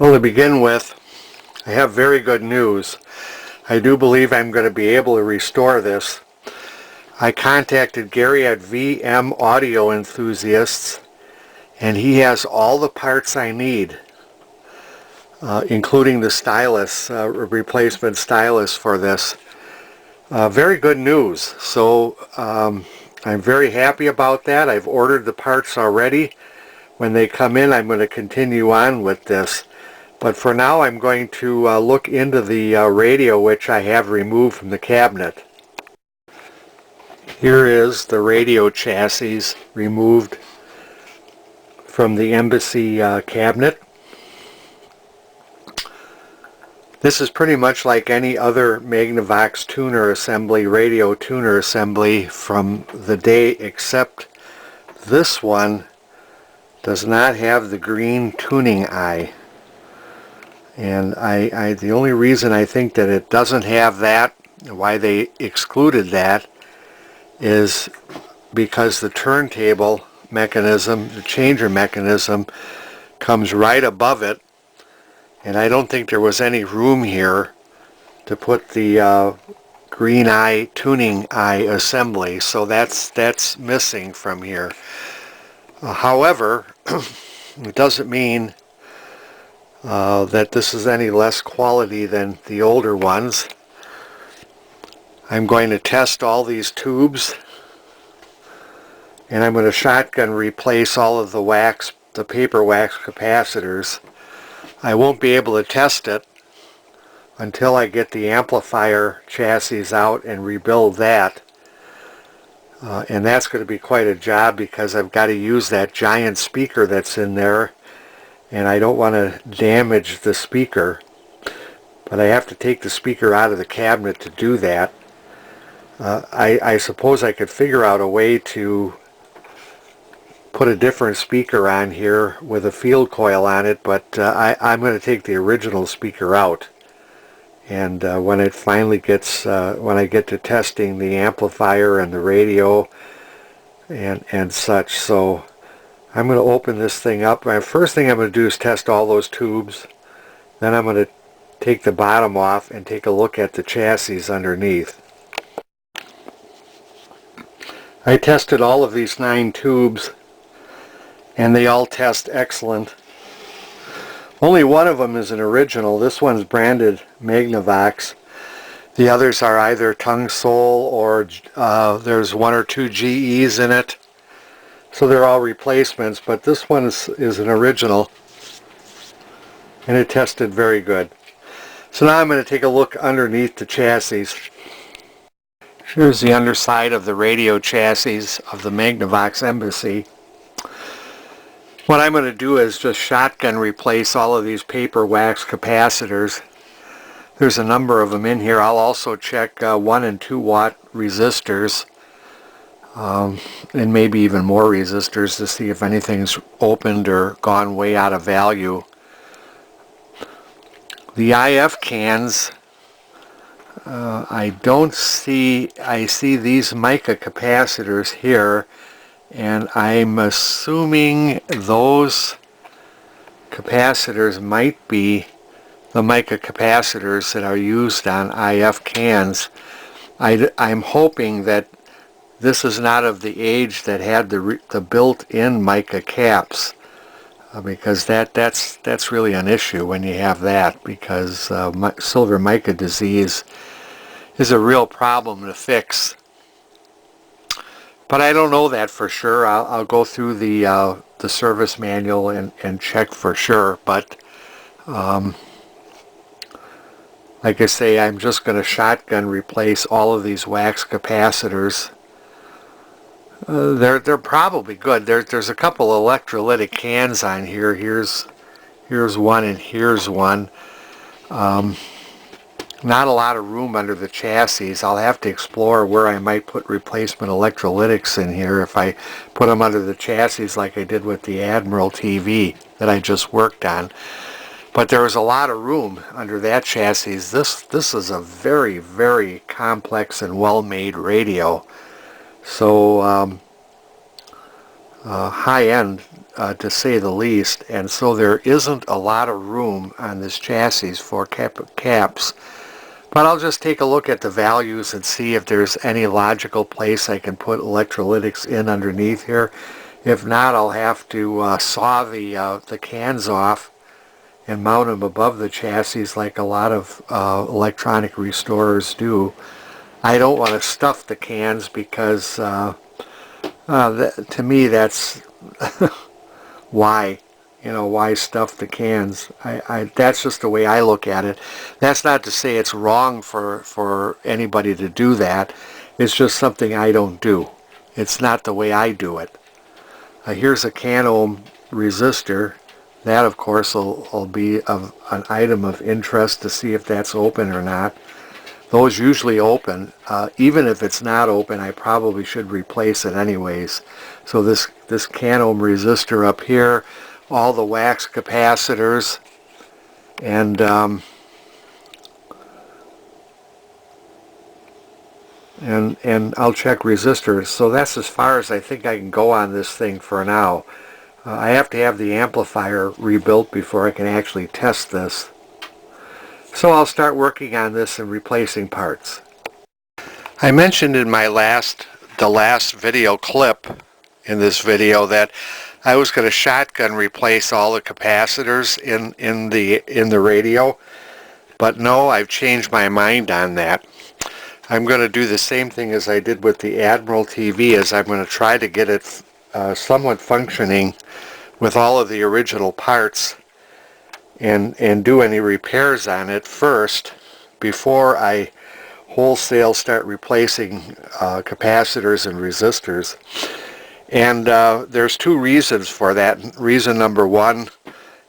Well, to begin with, I have very good news. I do believe I'm going to be able to restore this. I contacted Gary at VM Audio Enthusiasts, and he has all the parts I need, including the stylus, replacement stylus for this. Very good news. So I'm very happy about that. I've ordered the parts already. When they come in, I'm going to continue on with this. But for now, I'm going to look into the radio, which I have removed from the cabinet. Here is the radio chassis removed from the Embassy cabinet. This is pretty much like any other Magnavox tuner assembly, radio tuner assembly from the day, except this one does not have the green tuning eye. And the only reason I think that it doesn't have that, why they excluded that, is because the turntable mechanism, the changer mechanism, comes right above it, and I don't think there was any room here to put the green eye, tuning eye assembly, so that's missing from here. However, it doesn't mean that this is any less quality than the older ones. I'm going to test all these tubes, and I'm going to shotgun replace all of the paper wax capacitors. I won't be able to test it until I get the amplifier chassis out and rebuild that. And that's going to be quite a job because I've got to use that giant speaker that's in there, and I don't want to damage the speaker, but I have to take the speaker out of the cabinet to do that. I suppose I could figure out a way to put a different speaker on here with a field coil on it, but I'm going to take the original speaker out. And when it finally gets, when I get to testing the amplifier and the radio and such, so I'm going to open this thing up. My first thing I'm going to do is test all those tubes. Then I'm going to take the bottom off and take a look at the chassis underneath. I tested all of these 9 tubes, and they all test excellent. Only one of them is an original. This one's branded Magnavox. The others are either tung sole or there's 1 or 2 GEs in it. So they're all replacements, but this one is an original, and it tested very good. So now I'm going to take a look underneath the chassis. Here's the underside of the radio chassis of the Magnavox Embassy. What I'm going to do is just shotgun replace all of these paper wax capacitors. There's a number of them in here. I'll also check 1 and 2 watt resistors. And maybe even more resistors to see if anything's opened or gone way out of value. The IF cans, I see these mica capacitors here, and I'm assuming those capacitors might be the mica capacitors that are used on IF cans. I'm hoping that this is not of the age that had the built-in mica caps, because that's really an issue when you have that, because silver mica disease is a real problem to fix. But I don't know that for sure. I'll go through the service manual and check for sure. But like I say, I'm just going to shotgun replace all of these wax capacitors. They're probably good. There's a couple electrolytic cans on here. Here's one and here's one. Not a lot of room under the chassis. I'll have to explore where I might put replacement electrolytics in here if I put them under the chassis like I did with the Admiral TV that I just worked on. But there was a lot of room under that chassis. This is a very, very complex and well-made radio. So high-end to say the least, and so there isn't a lot of room on this chassis for caps. But I'll just take a look at the values and see if there's any logical place I can put electrolytics in underneath here. If not, I'll have to saw the cans off and mount them above the chassis like a lot of electronic restorers do. I don't want to stuff the cans because to me that's why. You know, why stuff the cans? That's just the way I look at it. That's not to say it's wrong for anybody to do that. It's just something I don't do. It's not the way I do it. Here's a 10 ohm resistor. That, of course, will be an item of interest to see if that's open or not. Those usually open. Even if it's not open, I probably should replace it anyways. So this 10 ohm resistor up here, all the wax capacitors, and I'll check resistors. So that's as far as I think I can go on this thing for now. I have to have the amplifier rebuilt before I can actually test this. So I'll start working on this and replacing parts. I mentioned in the last video clip in this video that I was going to shotgun replace all the capacitors in the radio, but no, I've changed my mind on that. I'm going to do the same thing as I did with the Admiral TV, as I'm going to try to get it somewhat functioning with all of the original parts and do any repairs on it first before I wholesale start replacing capacitors and resistors. And there's two reasons for that. Reason number one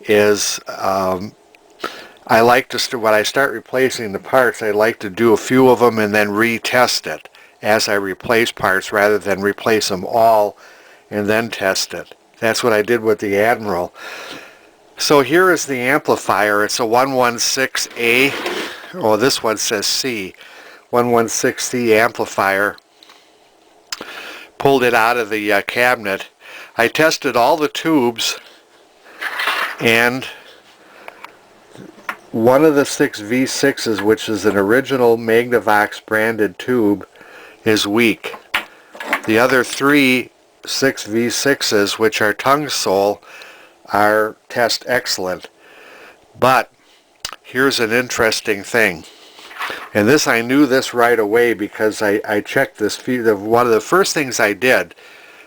is I like to, when I start replacing the parts, I like to do a few of them and then retest it as I replace parts rather than replace them all and then test it. That's what I did with the Admiral. So here is the amplifier. It's a 116A. Oh, this one says C. 116C amplifier. Pulled it out of the cabinet. I tested all the tubes, and one of the 6 V6s, which is an original Magnavox branded tube, is weak. The other 3 6 V6s, which are tungsole, are test excellent. But here's an interesting thing. And this, I knew this right away because I checked this fuse. One of the first things I did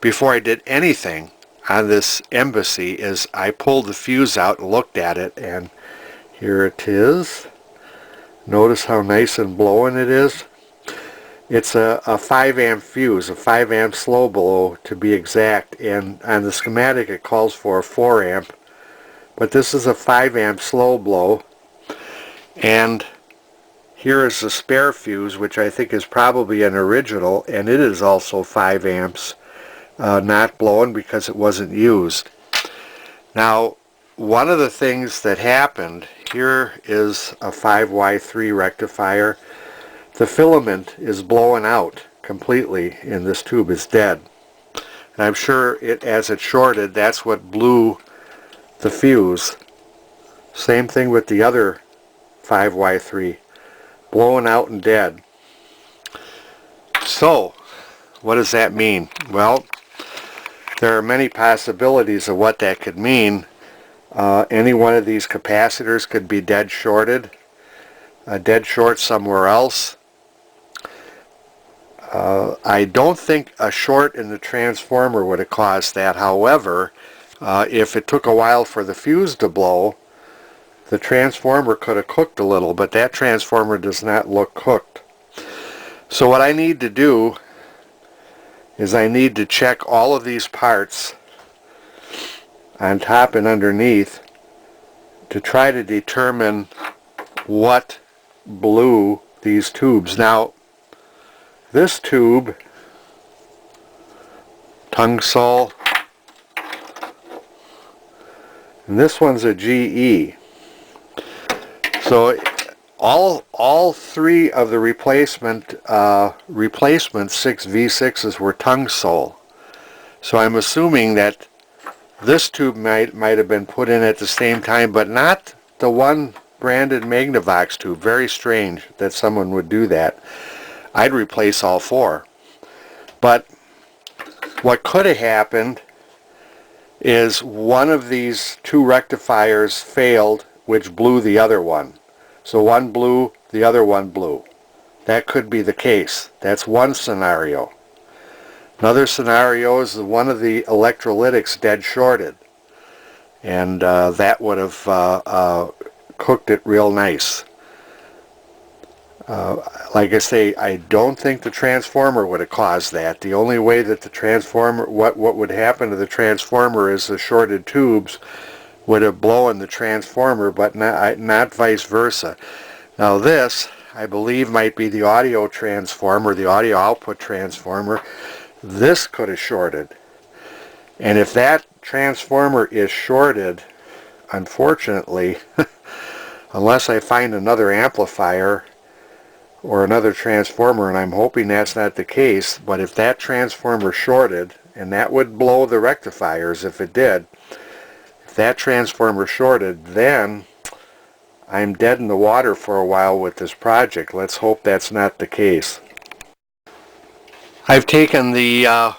before I did anything on this Embassy is I pulled the fuse out and looked at it, and here it is. Notice how nice and blowing it is. It's a 5 amp fuse, a 5 amp slow blow to be exact, and on the schematic it calls for a 4 amp, but this is a 5 amp slow blow. And here is the spare fuse, which I think is probably an original, and it is also 5 amps, not blown because it wasn't used. Now, one of the things that happened, here is a 5Y3 rectifier. The filament is blowing out completely in this tube. It's dead. And I'm sure as it shorted, that's what blew the fuse. Same thing with the other 5Y3. Blowing out and dead. So, what does that mean? Well, there are many possibilities of what that could mean. Any one of these capacitors could be dead shorted. A dead short somewhere else. I don't think a short in the transformer would have caused that. However, if it took a while for the fuse to blow, the transformer could have cooked a little, but that transformer does not look cooked. So what I need to do is I need to check all of these parts on top and underneath to try to determine what blew these tubes. Now, this tube, tungsole, and this one's a GE. So all 3 of the replacement 6 V6s were tungsole. So I'm assuming that this tube might have been put in at the same time, but not the one branded Magnavox tube. Very strange that someone would do that. I'd replace all four. But what could have happened is one of these two rectifiers failed, which blew the other one. So one blew, the other one blew. That could be the case. That's one scenario. Another scenario is that one of the electrolytics dead shorted, and that would have cooked it real nice. Like I say, I don't think the transformer would have caused that. The only way that the transformer, what would happen to the transformer is the shorted tubes would have blown the transformer, but not vice versa. Now this, I believe, might be the audio transformer, the audio output transformer. This could have shorted. And if that transformer is shorted, unfortunately, unless I find another amplifier or another transformer, and I'm hoping that's not the case, but if that transformer shorted, and that would blow the rectifiers if it did, if that transformer shorted, then I'm dead in the water for a while with this project. Let's hope that's not the case. I've taken the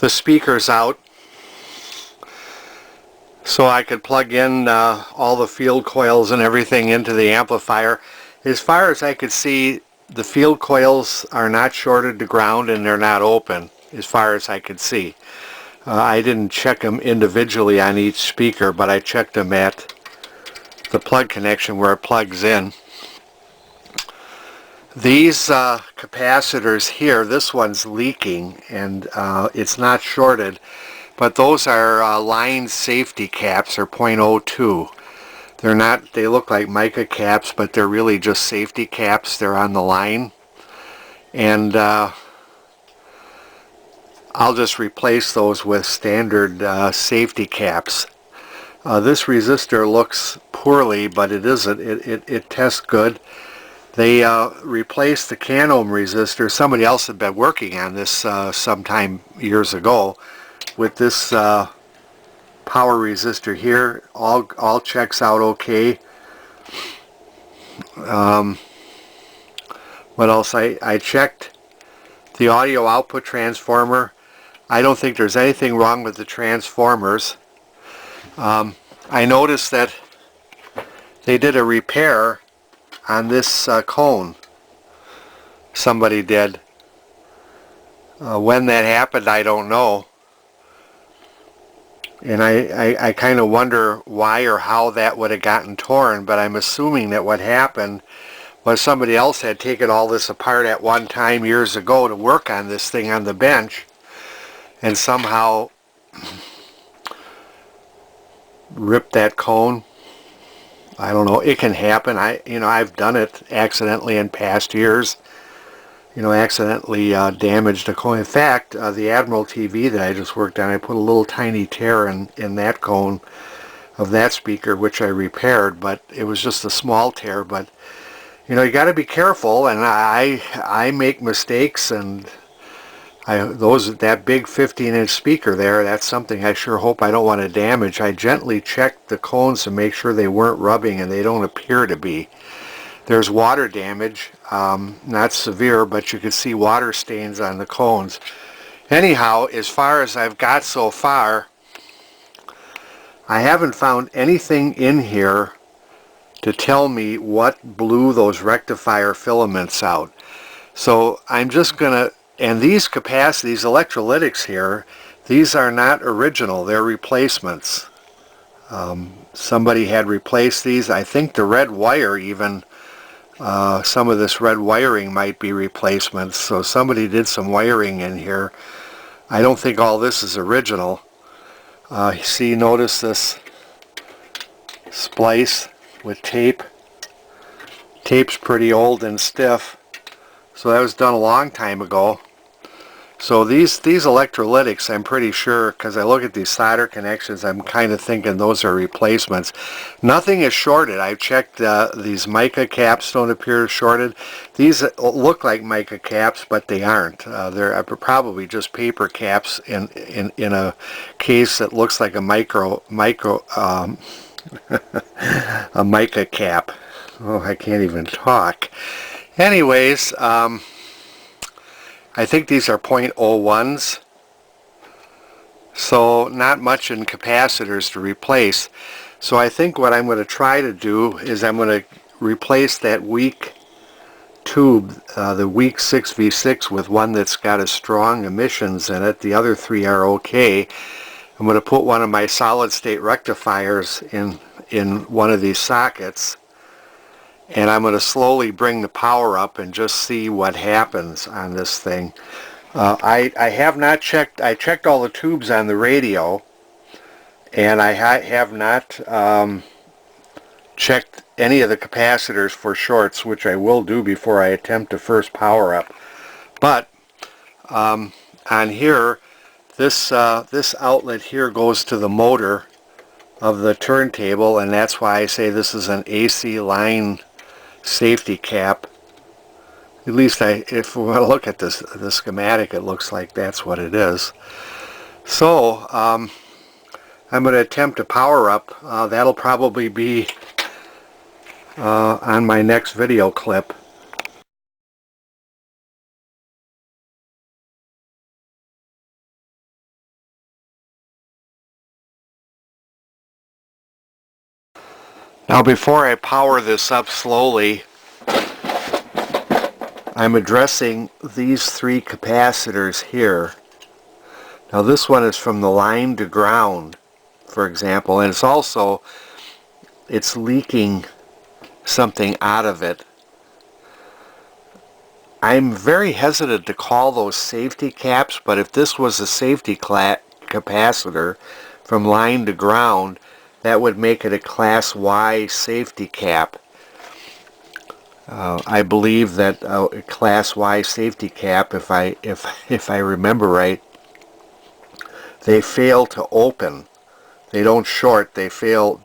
speakers out so I could plug in all the field coils and everything into the amplifier. As far as I could see, the field coils are not shorted to ground and they're not open, as far as I could see. I didn't check them individually on each speaker, but I checked them at the plug connection where it plugs in. These capacitors here, this one's leaking and it's not shorted, but those are line safety caps, or .02. They're not, they look like mica caps, but they're really just safety caps. They're on the line. And I'll just replace those with standard safety caps. This resistor looks poorly, but it isn't. It tests good. They replaced the can-ohm resistor. Somebody else had been working on this sometime years ago with this power resistor here. All checks out okay. What else? I checked the audio output transformer. I don't think there's anything wrong with the transformers. I noticed that they did a repair on this cone. Somebody did. When that happened, I don't know. And I kind of wonder why or how that would have gotten torn, but I'm assuming that what happened was somebody else had taken all this apart at one time years ago to work on this thing on the bench, and somehow ripped that cone. I don't know. It can happen. I've done it accidentally in past years. Accidentally damaged a cone. In fact, the Admiral TV that I just worked on, I put a little tiny tear in that cone of that speaker, which I repaired, but it was just a small tear. But you got to be careful, and I make mistakes, and that big 15-inch speaker there, that's something I sure hope I don't want to damage. I gently checked the cones to make sure they weren't rubbing, and they don't appear to be. There's water damage, not severe, but you can see water stains on the cones. Anyhow, as far as I've got so far, I haven't found anything in here to tell me what blew those rectifier filaments out. So I'm just going to, and these electrolytics here, these are not original, they're replacements. Somebody had replaced these. I think the red wire even, some of this red wiring might be replacements, so somebody did some wiring in here. I don't think all this is original. Notice this splice with tape. Tape's pretty old and stiff, so that was done a long time ago. So these electrolytics, I'm pretty sure, because I look at these solder connections, I'm kind of thinking those are replacements. Nothing is shorted. I've checked these mica caps don't appear shorted. These look like mica caps, but they aren't. They're probably just paper caps in a case that looks like a a mica cap. Oh, I can't even talk. Anyways, I think these are 0.01s, so not much in capacitors to replace. So I think what I'm going to try to do is I'm going to replace that weak tube, the weak 6V6, with one that's got a strong emissions in it. The other three are okay. I'm going to put one of my solid state rectifiers in one of these sockets, and I'm going to slowly bring the power up and just see what happens on this thing. I have not checked. I checked all the tubes on the radio, and I have not checked any of the capacitors for shorts, which I will do before I attempt to first power up. But on here, this outlet here goes to the motor of the turntable, and that's why I say this is an AC line safety cap. At least if we want to look at the schematic, it looks like that's what it is. So I'm going to attempt to power up. That'll probably be on my next video clip. Now before I power this up slowly, I'm addressing these three capacitors here. Now this one is from the line to ground, for example, and it's leaking something out of it. I'm very hesitant to call those safety caps, but if this was a safety capacitor from line to ground, that would make it a Class Y safety cap. I believe that a Class Y safety cap, if I remember right, they fail to open. They don't short. They fail.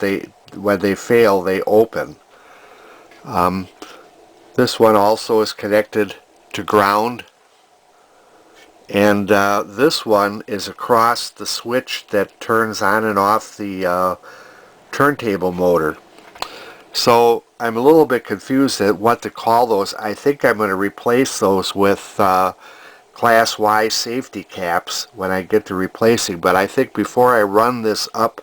When they fail, they open. This one also is connected to ground, and this one is across the switch that turns on and off the turntable motor. So I'm a little bit confused at what to call those. I think I'm going to replace those with Class Y safety caps when I get to replacing, but I think before I run this up,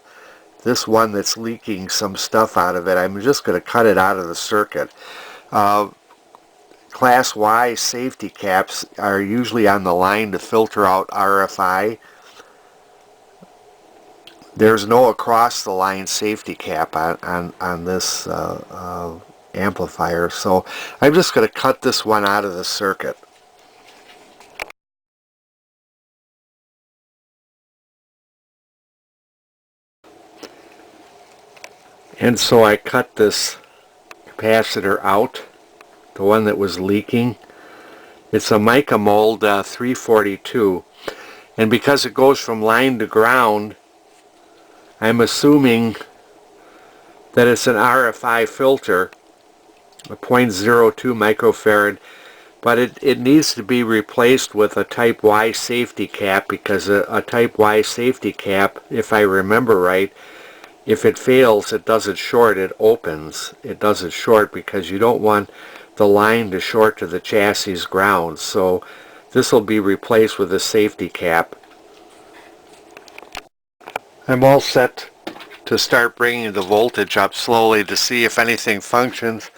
this one that's leaking some stuff out of it, I'm just going to cut it out of the circuit. Class Y safety caps are usually on the line to filter out RFI. There's no across the line safety cap on this amplifier, so I'm just going to cut this one out of the circuit. And so I cut this capacitor out, the one that was leaking. It's a mica mold 342, and because it goes from line to ground, I'm assuming that it's an RFI filter, a 0.02 microfarad, but it needs to be replaced with a Type Y safety cap, because a Type Y safety cap, if I remember right, if it fails, it doesn't short, it opens. It doesn't short because you don't want the line to short to the chassis ground. So this will be replaced with a safety cap. I'm all set to start bringing the voltage up slowly to see if anything functions.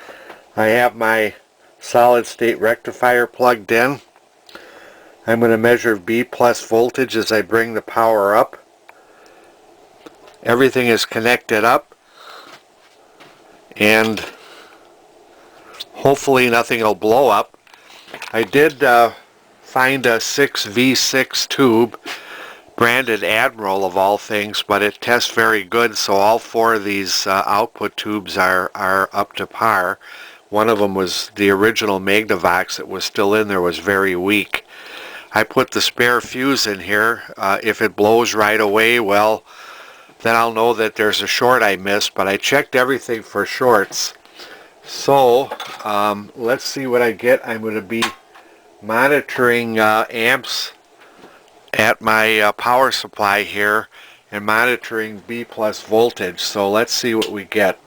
I have my solid state rectifier plugged in. I'm going to measure B plus voltage as I bring the power up. Everything is connected up, and hopefully nothing will blow up. I did find a 6V6 tube, branded Admiral of all things, but it tests very good, so all four of these output tubes are up to par. One of them was the original Magnavox that was still in there, was very weak. I put the spare fuse in here. If it blows right away, well, then I'll know that there's a short I missed, but I checked everything for shorts. So let's see what I get. I'm going to be monitoring amps at my power supply here and monitoring B plus voltage. So let's see what we get.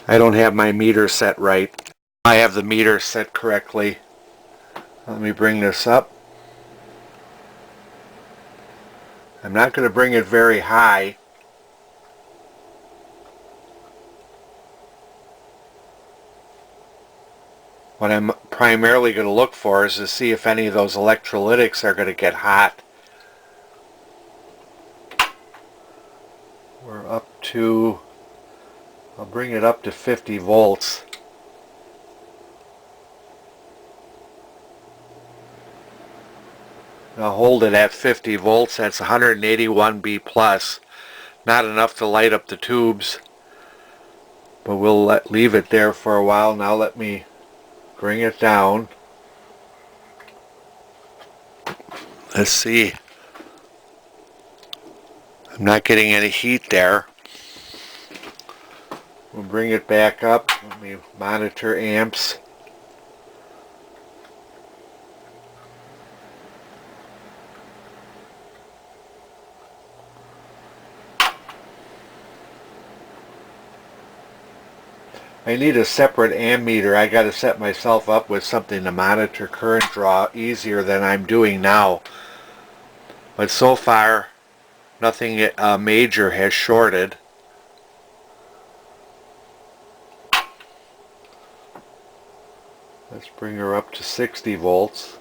I don't have my meter set right. I have the meter set correctly. Let me bring this up. I'm not going to bring it very high. What I'm primarily going to look for is to see if any of those electrolytics are going to get hot. We're up to, I'll bring it up to 50 volts. I'll hold it at 50 volts. That's 181 B plus. Not enough to light up the tubes, but we'll leave it there for a while. Now let me bring it down. Let's see. I'm not getting any heat there. We'll bring it back up. Let me monitor amps. I need a separate ammeter. I got to set myself up with something to monitor current draw easier than I'm doing now. But so far, nothing major has shorted. Let's bring her up to 60 volts.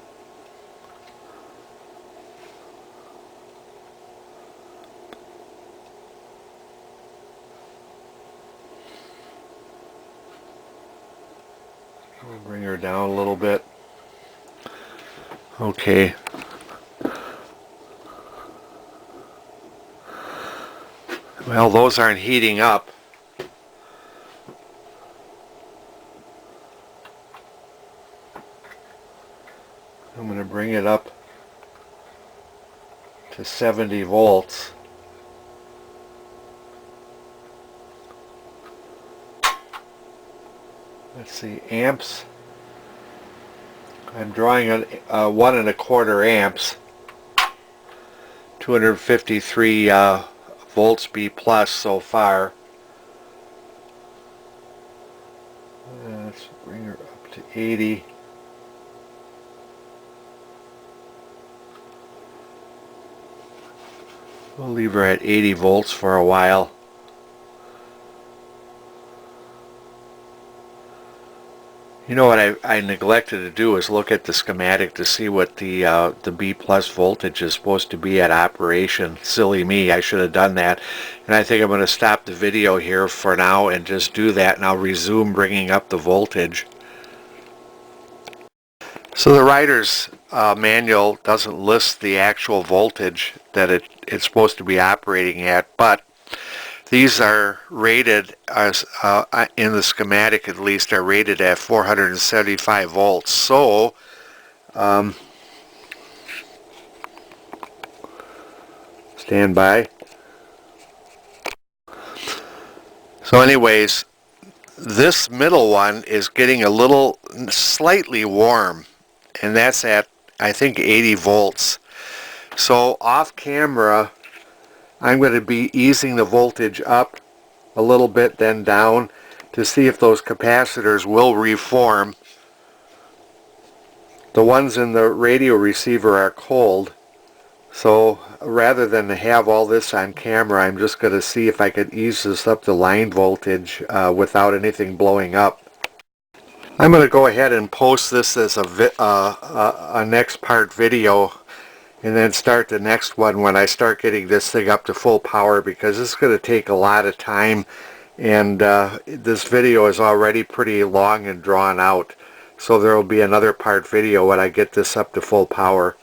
We'll bring her down a little bit. Okay. Well, those aren't heating up. I'm going to bring it up to 70 volts. Let's see, amps. I'm drawing a 1 1/4 amps, 253 volts B plus so far. Let's bring her up to 80. We'll leave her at 80 volts for a while. You know what I neglected to do is look at the schematic to see what the B plus voltage is supposed to be at operation. Silly me, I should have done that. And I think I'm going to stop the video here for now and just do that, and I'll resume bringing up the voltage. So the writer's manual doesn't list the actual voltage that it's supposed to be operating at, but these are rated as, in the schematic at least, are rated at 475 volts. So, stand by. So anyways, this middle one is getting a little, slightly warm, and that's at, I think, 80 volts. So off camera, I'm going to be easing the voltage up a little bit, then down, to see if those capacitors will reform. The ones in the radio receiver are cold, so rather than have all this on camera, I'm just going to see if I could ease this up to line voltage without anything blowing up. I'm going to go ahead and post this as a next part video, and then start the next one when I start getting this thing up to full power, because this is going to take a lot of time, and this video is already pretty long and drawn out. So there will be another part video when I get this up to full power.